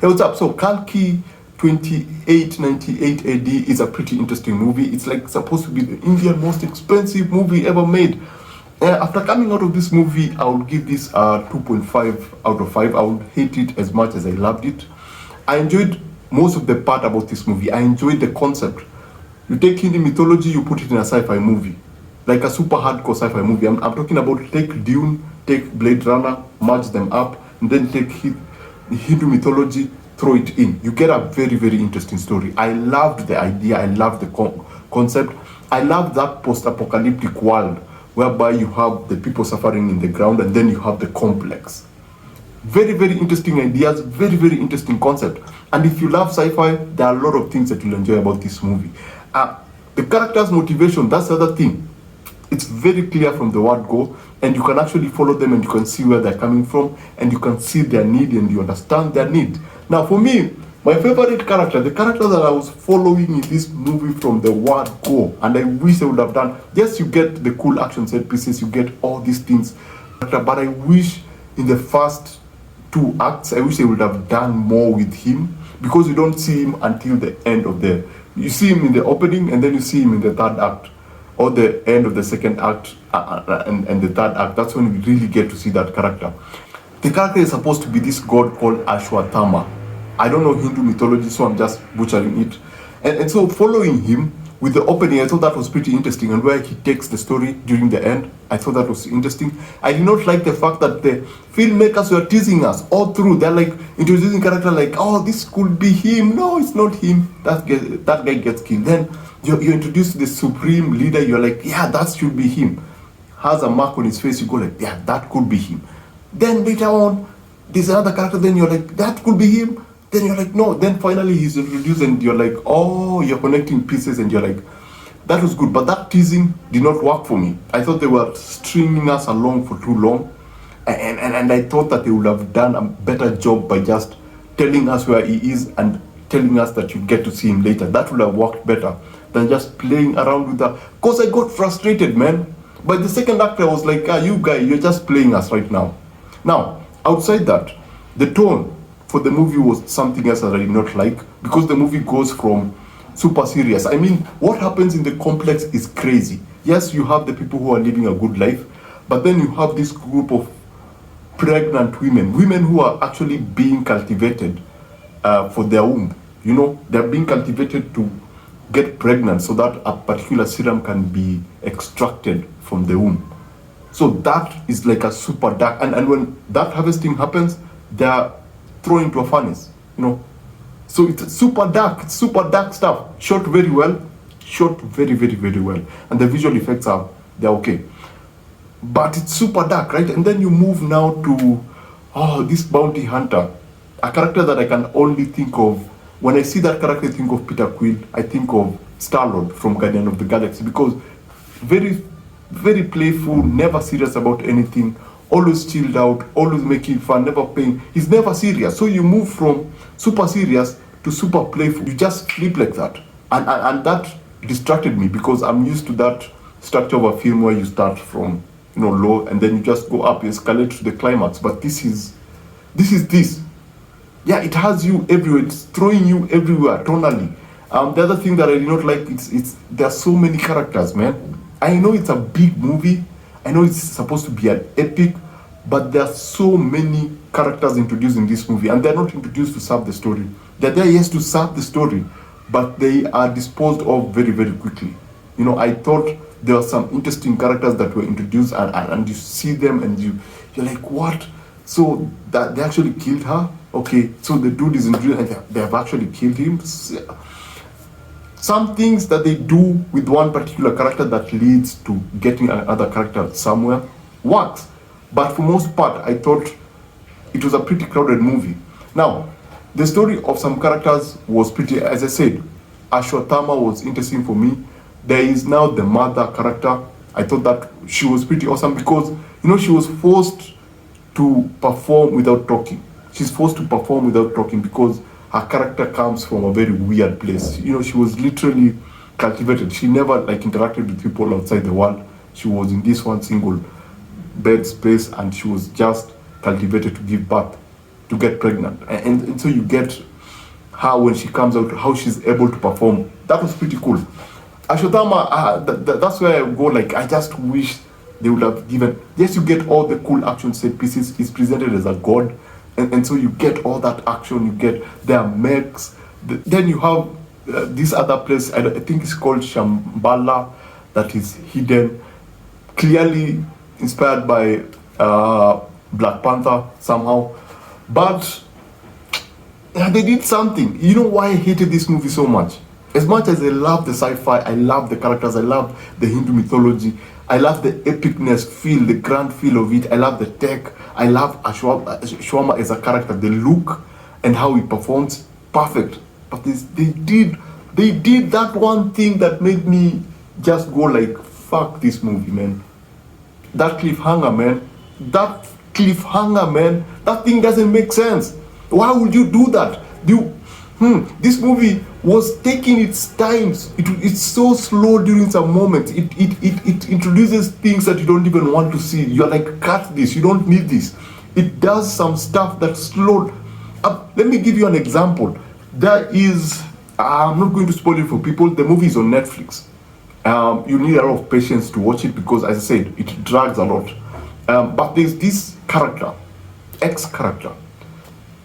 Hey, what's up? So Kalki 2898 AD is a pretty interesting movie. It's like supposed to be the Indian most expensive movie ever made. After coming out of this movie, I would give this a 2.5 out of 5. I would hate it as much as I loved it. I enjoyed most of the part about this movie. I enjoyed the concept. You take Hindi mythology, you put it in a sci-fi movie, like a super hardcore sci-fi movie. I'm talking about take Dune, take Blade Runner, merge them up, and then take Hindu mythology, throw it in. You get a very, very interesting story. I loved the idea. I loved the concept. I love that post-apocalyptic world whereby you have the people suffering in the ground and then you have the complex. Very, very interesting ideas, very, very interesting concept. And if you love sci-fi, there are a lot of things that you'll enjoy about this movie. The character's motivation, that's the other thing. It's very clear from the word go, and you can actually follow them and you can see where they're coming from and you can see their need and you understand their need. Now for me, my favorite character, the character that I was following in this movie from the word go, and I wish I would have done, yes, you get the cool action set pieces, you get all these things, but I wish in the first two acts, I wish they would have done more with him, because you don't see him until the end of you see him in the opening and then you see him in the third act, or the end of the second act and the third act. That's when you really get to see that character. The character is supposed to be this god called Ashwatthama. I don't know Hindu mythology, so I'm just butchering it. And so following him with the opening, I thought that was pretty interesting. And where he takes the story during the end, I thought that was interesting. I did not like the fact that the filmmakers were teasing us all through. They're like introducing character like, oh, this could be him. No, it's not him. That guy gets killed. Then you're introduced to the supreme leader. You're like, yeah, that should be him. Has a mark on his face. You go like, yeah, that could be him. Then later on, there's another character. Then you're like, that could be him. Then you're like, no. Then finally he's introduced and you're like, oh, you're connecting pieces and you're like, that was good. But that teasing did not work for me. I thought they were stringing us along for too long. And I thought that they would have done a better job by just telling us where he is and telling us that you get to see him later. That would have worked better than just playing around with that. Because I got frustrated, man. By the second act, I was like, you guy, you're just playing us right now. Now, outside that, the tone for the movie was something else that I did not like, because the movie goes from super serious. I mean, what happens in the complex is crazy. Yes, you have the people who are living a good life, but then you have this group of pregnant women who are actually being cultivated for their womb. You know, they're being cultivated to get pregnant so that a particular serum can be extracted from the womb. So that is like a super dark, and when that harvesting happens, they're thrown into a furnace, you know. So it's super dark stuff. Shot very well, shot very, very, very well, and the visual effects they're okay. But it's super dark, right? And then you move now to this bounty hunter, a character that I can only think of. When I see that character, I think of Peter Quill. I think of Star-Lord from Guardian of the Galaxy, because very, very playful, never serious about anything, always chilled out, always making fun, never paying. He's never serious. So you move from super serious to super playful. You just flip like that. And that distracted me, because I'm used to that structure of a film where you start from low and then you just go up, you escalate to the climax. But this is this. Yeah, it has you everywhere. It's throwing you everywhere tonally. The other thing that I did not like, it's there are so many characters, man. I know it's a big movie. I know it's supposed to be an epic, but there are so many characters introduced in this movie, and they're not introduced to serve the story. They're there, yes, to serve the story, but they are disposed of very, very quickly. You know, I thought there were some interesting characters that were introduced, and you see them, and you're like, what? So that they actually killed her? Okay, so the dude is introduced, and they have actually killed him. Some things that they do with one particular character that leads to getting another character somewhere works. But for most part, I thought it was a pretty crowded movie. Now, the story of some characters was pretty, as I said, Ashwatthama was interesting for me. There is now the mother character. I thought that she was pretty awesome, because, she was forced to perform without talking. She's forced to perform without talking because her character comes from a very weird place. She was literally cultivated. She never interacted with people outside the world. She was in this one single bed space, and she was just cultivated to give birth. to get pregnant, and so you get her when she comes out, how she's able to perform. That was pretty cool. Ashotama, that's where I go. Like, I just wish they would have given. Yes, you get all the cool action set pieces. He's presented as a god, and so you get all that action. You get their mechs. Then you have this other place. I think it's called Shambhala, that is hidden, clearly inspired by Black Panther somehow, but they did something. You know why I hated this movie so much? As much as I love the sci-fi, I love the characters, I love the Hindu mythology, I love the epicness feel, the grand feel of it, I love the tech, I love Ashwama as a character, the look and how he performs, perfect. But they did that one thing that made me just go like, fuck this movie, man. That cliffhanger, man. That thing doesn't make sense. Why would you do that? This movie was taking its times. It's so slow during some moments. It introduces things that you don't even want to see. You're like, cut this. You don't need this. It does some stuff that's slowed up. Let me give you an example. There is, I'm not going to spoil it for people. The movie is on Netflix. You need a lot of patience to watch it because, as I said, it drags a lot. But there's this character, X-character.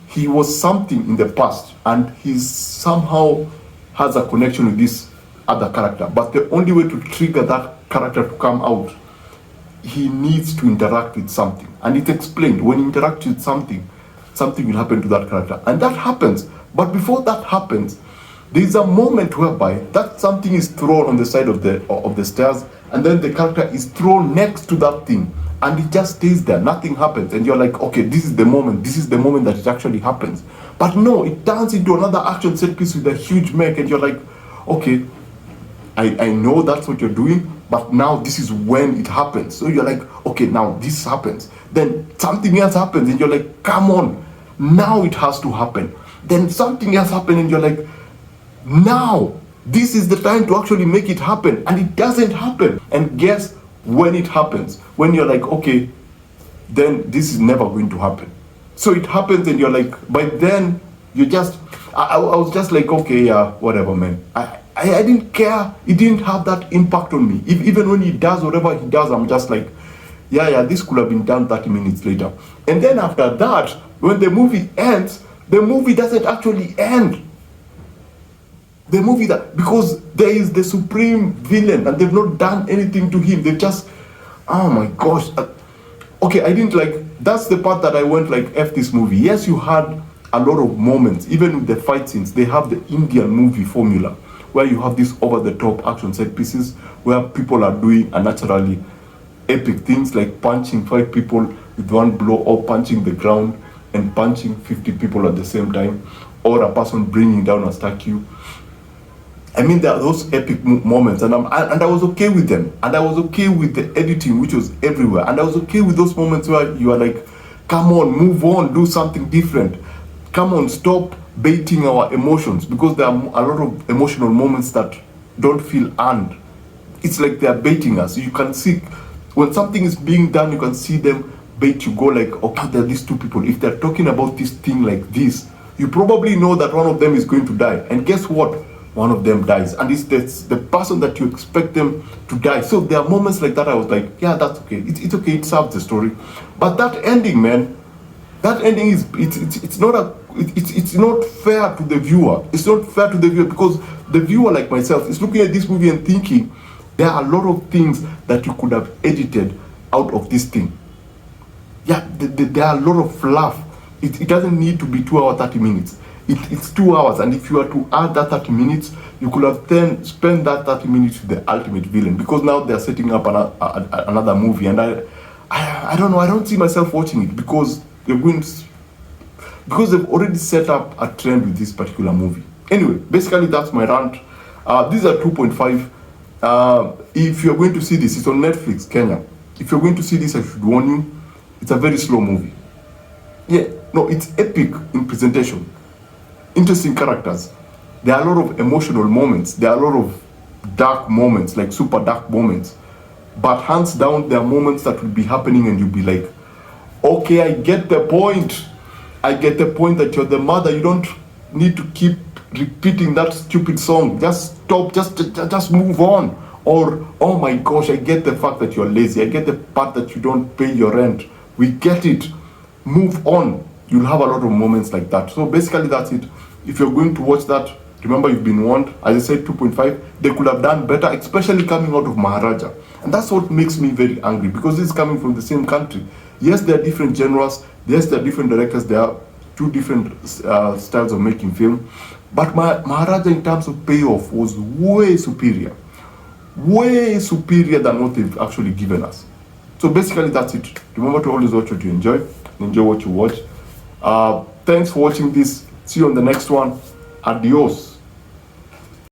He was something in the past, and he somehow has a connection with this other character. But the only way to trigger that character to come out, he needs to interact with something. And it's explained, when he interacts with something, something will happen to that character. And that happens. But before that happens, there is a moment whereby that something is thrown on the side of the stairs, and then the character is thrown next to that thing. And it just stays there, nothing happens, and you're like, okay, this is the moment that it actually happens. But no, it turns into another action set piece with a huge mech, and you're like, okay, I know that's what you're doing, but now this is when it happens. So you're like, okay, now this happens. Then something else happens, and you're like, come on, now it has to happen. Then something else happens, and you're like, now, this is the time to actually make it happen, and it doesn't happen. And guess when it happens, when you're like, okay, then this is never going to happen. So it happens, and you're like, by then you just, I was just like, okay, yeah, whatever, man. I didn't care. It didn't have that impact on me. Even when he does whatever he does, I'm just like, yeah, this could have been done 30 minutes later. And then after that, when the movie ends, the movie doesn't actually end. The movie because there is the supreme villain and they've not done anything to him. They've just, oh my gosh. Okay, I didn't like, that's the part that I went like, F this movie. Yes, you had a lot of moments, even with the fight scenes, they have the Indian movie formula, where you have these over-the-top action set pieces, where people are doing unnaturally epic things like punching 5 people with one blow, or punching the ground and punching 50 people at the same time, or a person bringing down a statue. I mean, there are those epic moments, and I was okay with them, and I was okay with the editing, which was everywhere, and I was okay with those moments where you are like, come on, move on, do something different, come on, stop baiting our emotions, because there are a lot of emotional moments that don't feel earned. It's like they are baiting us. You can see when something is being done, you can see them bait you. Go like, okay, there are these 2 people. If they're talking about this thing like this, you probably know that one of them is going to die, and guess what? One of them dies, and it's the person that you expect them to die. So there are moments like that I was like, yeah, that's okay. It's okay. It serves the story. But that ending, man, that ending is it's not fair to the viewer. It's not fair to the viewer, because the viewer, like myself, is looking at this movie and thinking there are a lot of things that you could have edited out of this thing. Yeah, there are a lot of fluff. It doesn't need to be 2 hours 30 minutes. It's 2 hours, and if you were to add that 30 minutes, you could have then spent that 30 minutes with the ultimate villain, because now they're setting up another movie, and I don't know, I don't see myself watching it, because they've already set up a trend with this particular movie. Anyway, basically that's my rant. These are 2.5. If you're going to see this, it's on Netflix, Kenya. If you're going to see this, I should warn you, it's a very slow movie. Yeah, no, it's epic in presentation. Interesting characters. There are a lot of emotional moments. There are a lot of dark moments, like super dark moments. But hands down, there are moments that will be happening and you'll be like, okay, I get the point. I get the point that you're the mother. You don't need to keep repeating that stupid song. Just stop. Just move on. Or, oh my gosh, I get the fact that you're lazy. I get the part that you don't pay your rent. We get it. Move on. You'll have a lot of moments like that. So basically, that's it. If you're going to watch that, remember you've been warned. As I said, 2.5. They could have done better, especially coming out of Maharaja. And that's what makes me very angry, because this is coming from the same country. Yes, there are different genres. Yes, there are different directors. There are two different styles of making film. But Maharaja, in terms of payoff, was way superior than what they've actually given us. So basically, that's it. Remember to always watch what you enjoy and enjoy what you watch. Thanks for watching this. See you on the next one. Adios.